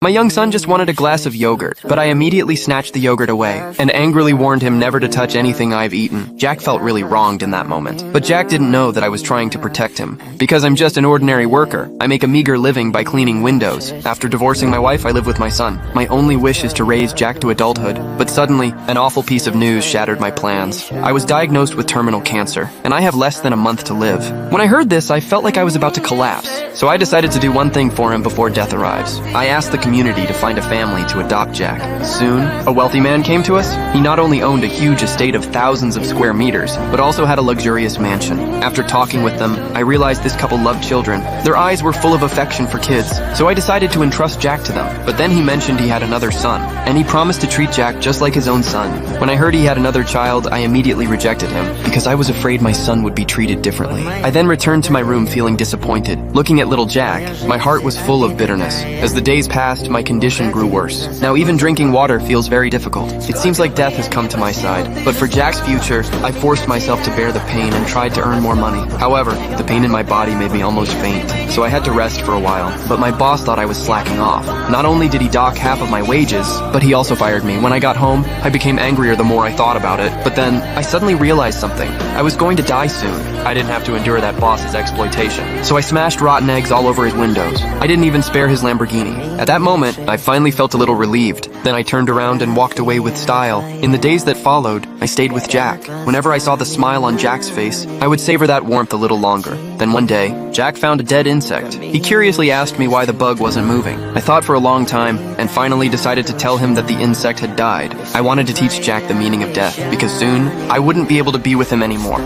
My young son just wanted a glass of yogurt, but I immediately snatched the yogurt away and angrily warned him never to touch anything I've eaten. Jack felt really wronged in that moment, but Jack didn't know that I was trying to protect him. Because I'm just an ordinary worker, I make a meager living by cleaning windows. After divorcing my wife, I live with my son. My only wish is to raise Jack to adulthood, but suddenly, an awful piece of news shattered my plans. I was diagnosed with terminal cancer, and I have less than a month to live. When I heard this, I felt like I was about to collapse, so I decided to do one thing for him before death arrives. I asked the community to find a family to adopt Jack. Soon, a wealthy man came to us. He not only owned a huge estate of thousands of square meters, but also had a luxurious mansion. After talking with them, I realized this couple loved children. Their eyes were full of affection for kids, so I decided to entrust Jack to them. But then he mentioned he had another son, and he promised to treat Jack just like his own son. When I heard he had another child, I immediately rejected him, because I was afraid my son would be treated differently. I then returned to my room feeling disappointed. Looking at little Jack, my heart was full of bitterness. As the days passed, my condition grew worse. Now even drinking water feels very difficult. It seems like death has come to my side. But for Jack's future, I forced myself to bear the pain and tried to earn more money. However, the pain in my body made me almost faint, so I had to rest for a while. But my boss thought I was slacking off. Not only did he dock half of my wages, but he also fired me. When I got home, I became angrier the more I thought about it. But then, I suddenly realized something. I was going to die soon. I didn't have to endure that boss's exploitation. So I smashed rotten eggs all over his windows. I didn't even spare his Lamborghini. At that moment, I finally felt a little relieved. Then I turned around and walked away with style. In the days that followed, I stayed with Jack. Whenever I saw the smile on Jack's face, I would savor that warmth a little longer. Then one day, Jack found a dead insect. He curiously asked me why the bug wasn't moving. I thought for a long time, and finally decided to tell him that the insect had died. I wanted to teach Jack the meaning of death, because soon, I wouldn't be able to be with him anymore.